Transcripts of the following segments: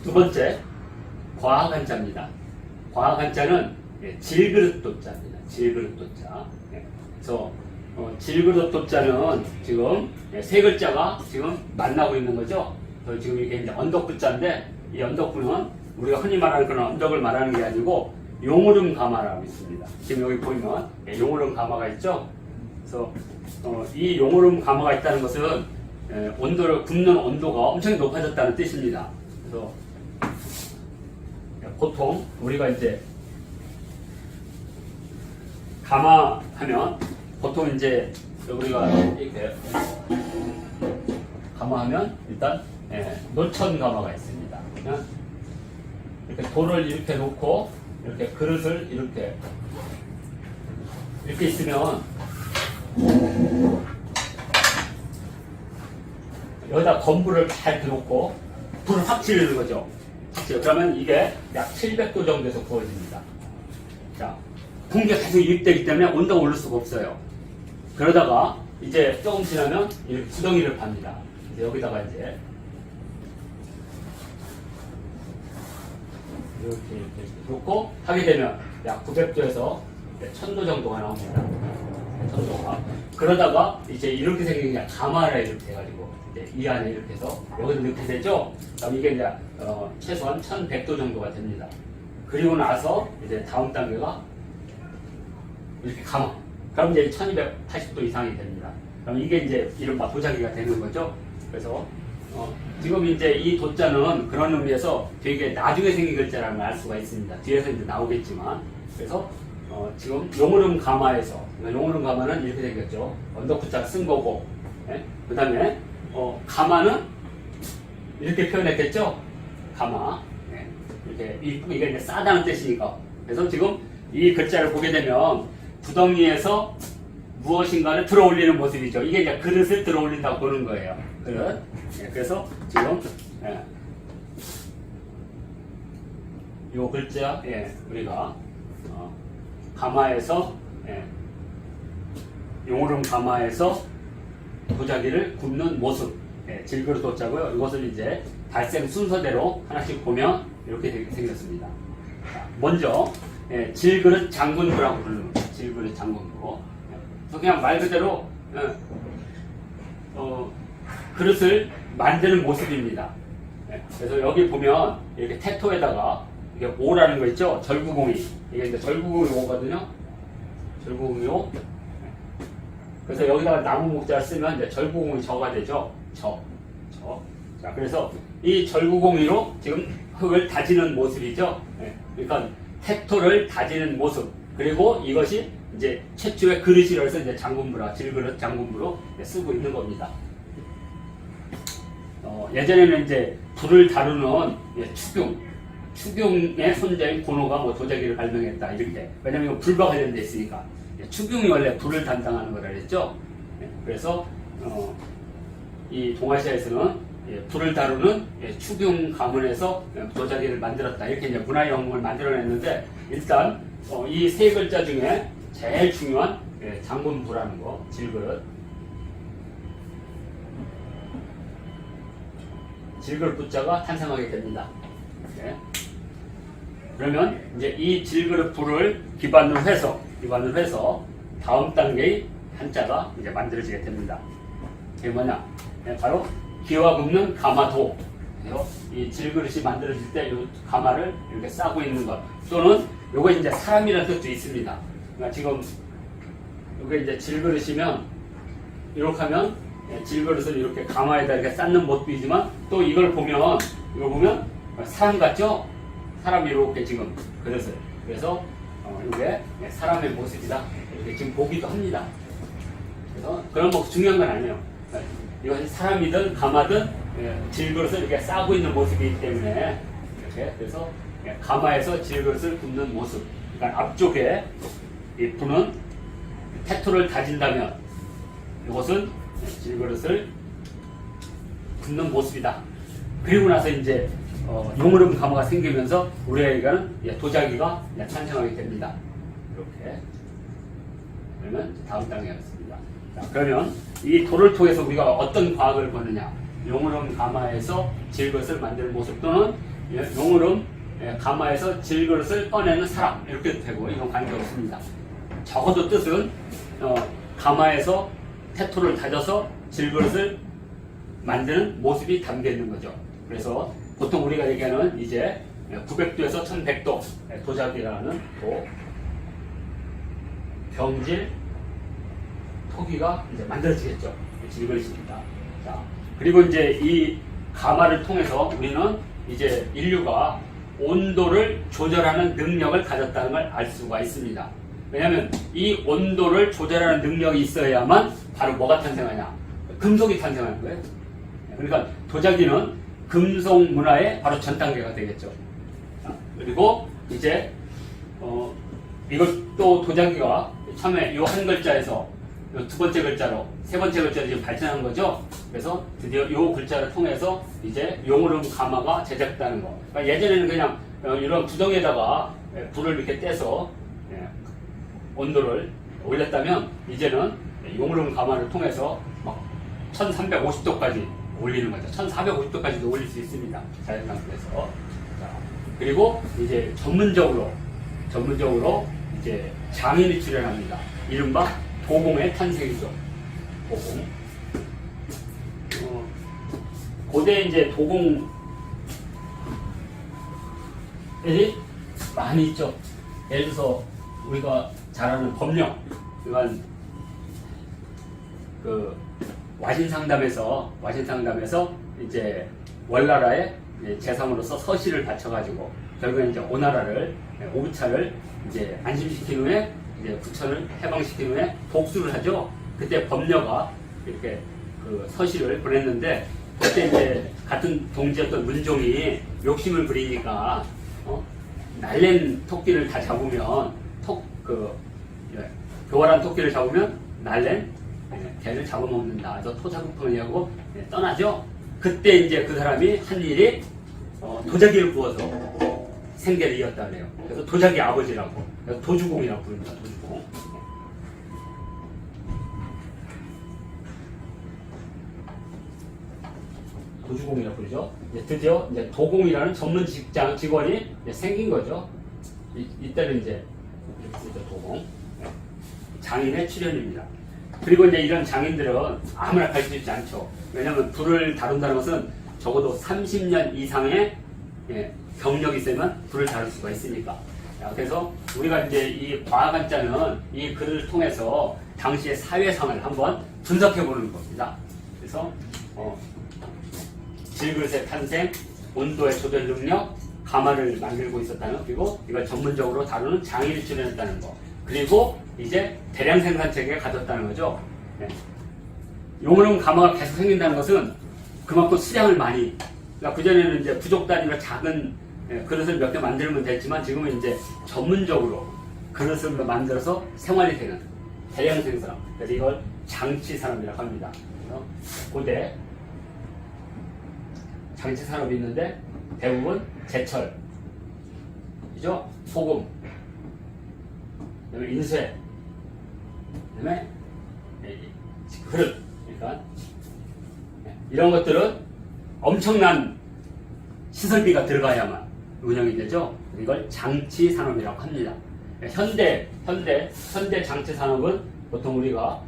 두 번째, 과학 한자입니다. 과학 한자는 질그릇 도자입니다. 질그릇 도자. 그래서 질그릇 도자는 지금 세 글자가 지금 만나고 있는 거죠. 그래서 지금 이게 이제 언덕부자인데 이 언덕부는 우리가 흔히 말하는 그런 언덕을 말하는 게 아니고 용오름 가마라고 있습니다. 지금 여기 보이면 용오름 가마가 있죠. 그래서 이 용오름 가마가 있다는 것은 온도를 굽는 온도가 엄청 높아졌다는 뜻입니다. 그래서 보통 우리가 이제 가마하면 보통 이제 우리가 이렇게 가마하면 일단 노천 가마가 있습니다. 이렇게 돌을 이렇게 놓고 이렇게 그릇을 이렇게 있으면 여기다 건불을 다 이렇게 놓고 불을 확 지르는 거죠. 그러면 이게 약 700도 정도에서 구워집니다. 자, 공기가 계속 유입되기 때문에 온도가 오를 수가 없어요. 그러다가 이제 조금 지나면 이렇게 구덩이를 팝니다. 이제 여기다가 이제 이렇게 놓고 하게 되면 약 900도에서 1000도 정도가 나옵니다. 1000도가. 그러다가 이제 이렇게 생긴 게 가마를 이렇게 해가지고 이제 이 안에 이렇게 해서 여기도 이렇게 되죠. 그럼 이게 이제 최소한 1100도 정도가 됩니다. 그리고 나서 이제 다음 단계가 이렇게 가마. 그럼 이제 1280도 이상이 됩니다. 그럼 이게 이제 이른바 도자기가 되는 거죠. 그래서 지금 이제 이 도자는 그런 의미에서 되게 나중에 생긴 글자라는 알 수가 있습니다. 뒤에서 이제 나오겠지만. 그래서 지금 용오름 가마에서, 용오름 가마는 이렇게 생겼죠. 언덕부자 쓴 거고, 그 다음에 가마는 이렇게 표현했겠죠. 가마. 이게 이제 싸다는 뜻이니까. 그래서 지금 이 글자를 보게 되면 구덩이에서 무엇인가를 들어 올리는 모습이죠. 이게 이제 그릇을 들어 올린다고 보는 거예요. 그릇. 그래서 지금 요 글자 우리가 가마에서 용오름 가마에서 도자기를 굽는 모습 질그릇 도자고요. 이것을 이제 발생 순서대로 하나씩 보면 이렇게 생겼습니다. 먼저 질그릇 장군부라고 부릅니다. 질그릇 장군부. 그냥 말 그대로 그릇을 만드는 모습입니다. 그래서 여기 보면 이렇게 태토에다가 이게 오라는 거 있죠? 절구공이. 이게 이제 절구공이 오거든요. 절구공이 오. 그래서 여기다가 나무 목자를 쓰면 이제 절구공이 저가 되죠. 저. 자, 그래서 이 절구공이로 지금 흙을 다지는 모습이죠. 그러니까 태토를 다지는 모습. 그리고 이것이 이제 최초의 그릇이라서 이제 장군부라, 질그릇 장군부로 쓰고 있는 겁니다. 예전에는 이제 불을 다루는 추경의 손자인 고노가 뭐 도자기를 발명했다 이렇게. 왜냐면 이거 불과 관련돼 있으니까. 추경이 원래 불을 담당하는 거라 그랬죠. 그래서 이 동아시아에서는 불을 다루는 추경 가문에서 도자기를 만들었다 이렇게 이제 문화영웅을 만들어냈는데 일단 이 세 글자 중에 제일 중요한 장군부라는 거, 질그릇. 질그릇 부자가 탄생하게 됩니다. 그러면 이제 이 질그릇 부를 기반으로 해서 다음 단계의 한자가 이제 만들어지게 됩니다. 이게 뭐냐? 바로 기와 굽는 가마도. 이 질그릇이 만들어질 때 이 가마를 이렇게 싸고 있는 것 또는 요거 이제 사람이라는 뜻도 있습니다. 그러니까 지금 요게 이제 질그릇이면 이렇게 하면 질그릇을 이렇게 가마에다 이렇게 쌓는 모습이지만 또 이거 보면 사람 같죠? 사람이 이렇게 지금 그릇을. 그래서 이게 사람의 모습이다. 이렇게 지금 보기도 합니다. 그래서 그런 뭐 중요한 건 아니에요. 이것이 사람이든 가마든 질그릇을 이렇게 싸고 있는 모습이기 때문에 이렇게 그래서 가마에서 질그릇을 굽는 모습. 그러니까 앞쪽에 이 불은 태토를 다진다면 이것은 질그릇을 굽는 모습이다. 그리고 나서 이제 용오름 가마가 생기면서 우리에게는 도자기가 탄생하게 됩니다. 이렇게. 그러면 다음 단계였습니다. 자, 그러면 이 돌을 통해서 우리가 어떤 과학을 보느냐? 용오름 가마에서 질그릇을 만드는 모습 또는 용으름 가마에서 질그릇을 꺼내는 사람 이렇게 되고 이건 관계없습니다. 적어도 뜻은 가마에서 태토를 다져서 질그릇을 만드는 모습이 담겨 있는 거죠. 그래서 보통 우리가 얘기하는 이제 900도에서 1100도 도자기라는 또 병질 토기가 이제 만들어지겠죠. 질그릇입니다. 자, 그리고 이제 이 가마를 통해서 우리는 이제 인류가 온도를 조절하는 능력을 가졌다는 걸 알 수가 있습니다. 왜냐하면 이 온도를 조절하는 능력이 있어야만 바로 뭐가 탄생하냐? 금속이 탄생하는 거예요. 그러니까 도자기는 금속 문화의 바로 전 단계가 되겠죠. 그리고 이제 이것도 도자기가 처음에 이 한 글자에서 요 두 번째 글자로 세 번째 글자로 지금 발전한 거죠. 그래서 드디어 이 글자를 통해서 이제 용으름 가마가 제작되는 거. 그러니까 예전에는 그냥 이런 구덩이에다가 불을 이렇게 떼서 온도를 올렸다면 이제는 용으름 가마를 통해서 막 1350도까지 올리는 거죠. 1450도까지도 올릴 수 있습니다. 자연 상태에서. 그리고 이제 전문적으로 이제 장인이 출연합니다. 이른바 도공의 탄생이죠. 도공. 고대 이제 도공이 많이 있죠. 예를 들어서 우리가 잘 아는 법령, 이건 그 와신상담에서 이제 월나라의 재상으로서 서시를 바쳐가지고 결국에 이제 오나라를 오부차를 이제 안심시킨 후에 이제 부처를 해방시킨 후에 복수를 하죠. 그때 법녀가 이렇게 그 서시를 보냈는데 그때 이제 같은 동지였던 문종이 욕심을 부리니까 날랜 토끼를 다 잡으면 교활한 토끼를 잡으면 날랜 개를 잡아먹는다. 저 토사구pon이라고 떠나죠. 그때 이제 그 사람이 한 일이 도자기를 구워서 생계를 이었다 그래요. 그래서 도자기 아버지라고, 그래서 도주공이라고 부릅니다. 도주공. 도주공이라고 부르죠. 이제 드디어 이제 도공이라는 전문 직원이 이제 생긴 거죠. 이때는 이제 도공 장인의 출현입니다. 그리고 이제 이런 장인들은 아무나 갈 수 있지 않죠. 왜냐하면 불을 다룬다는 것은 적어도 30년 이상의 경력이 있으면 불을 다룰 수가 있으니까. 그래서 우리가 이제 이 과학한자는 이 글을 통해서 당시의 사회상을 한번 분석해 보는 겁니다. 그래서 질그릇의 탄생, 온도의 조절 능력, 가마를 만들고 있었다는, 그리고 이걸 전문적으로 다루는 장인이 출연했다는 거, 그리고 이제 대량 생산 체계가 가졌다는 거죠. 용으름 가마가 계속 생긴다는 것은 그만큼 수량을 많이, 그러니까 그전에는 이제 부족 단위로 작은 그릇을 몇 개 만들면 됐지만 지금은 이제 전문적으로 그릇을 만들어서 생활이 되는 대량 생산. 그래서 이걸 장치 산업이라고 합니다. 고대 장치 산업이 있는데 대부분 제철, 그죠? 소금, 그다음에 인쇄, 그다음에 그릇. 그러니까 이런 것들은 엄청난 시설비가 들어가야만 운영이 되죠. 이걸 장치 산업이라고 합니다. 현대 장치 산업은 보통 우리가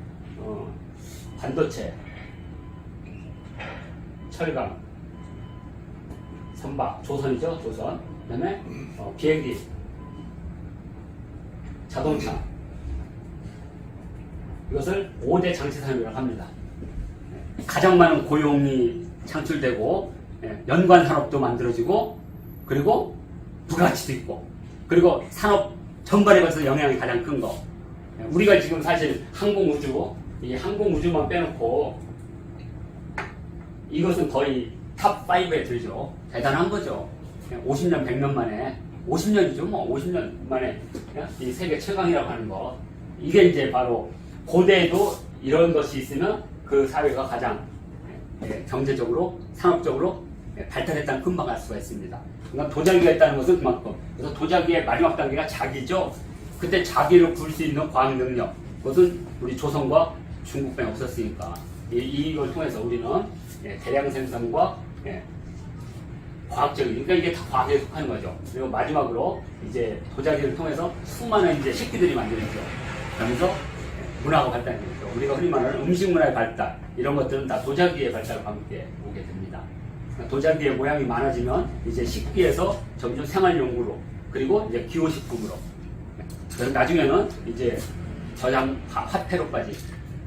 반도체, 철강, 선박, 조선이죠. 조선. 그다음에 비행기, 자동차. 이것을 5대 장치 산업이라고 합니다. 가장 많은 고용이 창출되고 연관 산업도 만들어지고 그리고 부가가치도 있고 그리고 산업 전반에 봐서 영향이 가장 큰 거. 우리가 지금 사실 항공우주, 이 항공우주만 빼놓고 이것은 거의 탑5에 들죠. 대단한 거죠. 50년, 100년 만에, 50년이죠. 뭐 50년 만에 이 세계 최강이라고 하는 거. 이게 이제 바로 고대에도 이런 것이 있으면 그 사회가 가장 경제적으로, 산업적으로 발달했다는 금방 알 수가 있습니다. 그러니까 도자기가 있다는 것은 그만큼. 그래서 도자기의 마지막 단계가 자기죠. 그때 자기를 부를 수 있는 과학 능력. 그것은 우리 조선과 중국밖에 없었으니까. 이걸 통해서 우리는 대량 생산과 과학적인, 그러니까 이게 다 과학에 속하는 거죠. 그리고 마지막으로 이제 도자기를 통해서 수많은 이제 식기들이 만들어지죠. 그러면서 문화가 발달되죠. 우리가 흔히 말하는 음식 문화의 발달, 이런 것들은 다 도자기의 발달과 함께 오게 됩니다. 그러니까 도자기의 모양이 많아지면 이제 식기에서 점점 생활용구로, 그리고 이제 기호식품으로, 그래서 나중에는 이제 저장 화폐로까지.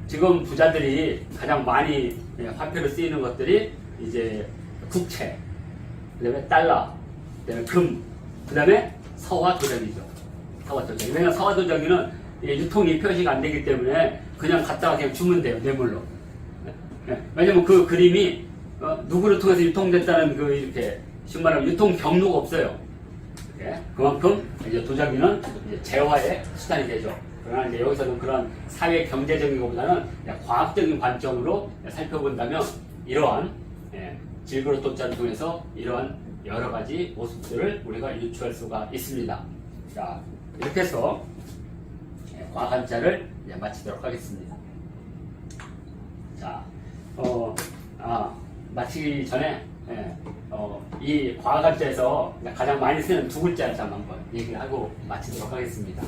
지금 부자들이 가장 많이 화폐로 쓰이는 것들이 이제 국채, 그 다음에 달러, 그 다음에 금, 그 다음에 서화 도자기죠. 서화 도자기. 왜냐면 서화 도자기는 유통이 표시가 안 되기 때문에 그냥 갖다가 그냥 주면 돼요, 뇌물로. 왜냐면 그 그림이 누구를 통해서 유통됐다는 그 이렇게 신발은 유통 경로가 없어요. 그만큼 이제 도자기는 이제 재화의 수단이 되죠. 그러나 이제 여기서는 그런 사회 경제적인 것보다는 과학적인 관점으로 살펴본다면 이러한 질그릇 도자를 통해서 이러한 여러 가지 모습들을 우리가 유추할 수가 있습니다. 자, 이렇게 해서 과학 한자를 마치도록 하겠습니다. 자, 마치기 전에 이 과학 한자에서 가장 많이 쓰는 두 글자 한자 한번 얘기를 하고 마치도록 하겠습니다.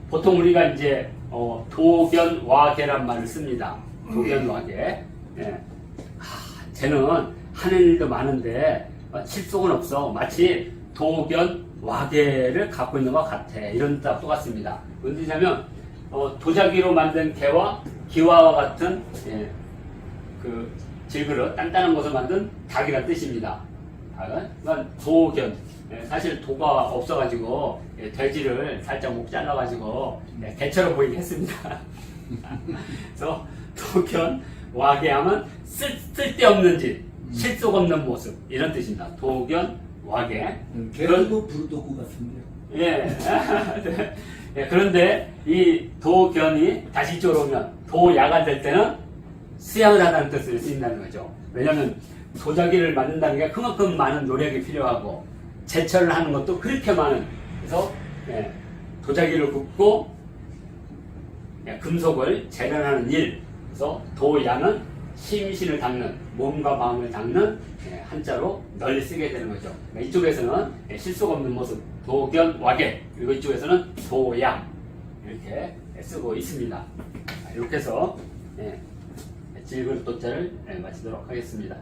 보통 우리가 이제 도견와계란 말을 씁니다. 도견와계. 쟤는 하는 일도 많은데 실속은 없어. 마치 도견와계를 갖고 있는 것 같아. 이런 뜻하고 똑같습니다. 무슨 뜻이냐면 도자기로 만든 개와 기와와 같은 그 질그릇, 단단한 것을 만든 닭이라는 뜻입니다. 닭은 도견. 사실 도가 없어가지고 돼지를 살짝 목 잘라가지고 개처럼 보이게 했습니다. 그래서 도견, 와계하면 쓸데없는 짓, 실속 없는 모습, 이런 뜻입니다. 도견, 와계. 개도 부르도구 같은데요. 예. 그런데 이 도견이 다시 이쪽으로 오면 도야가 될 때는 수양을 하다는 뜻을 쓰인다는 거죠. 왜냐하면 도자기를 만든다는 게 그만큼 많은 노력이 필요하고 제철을 하는 것도 그렇게 많은, 그래서 도자기를 굽고 금속을 재련하는 일, 그래서 도야는 심신을 닦는, 몸과 마음을 닦는 한자로 널리 쓰게 되는 거죠. 이쪽에서는 실속 없는 모습, 도견와계, 그리고 이쪽에서는 도야, 이렇게 쓰고 있습니다. 이렇게 해서 질그릇 도자를 마치도록 하겠습니다.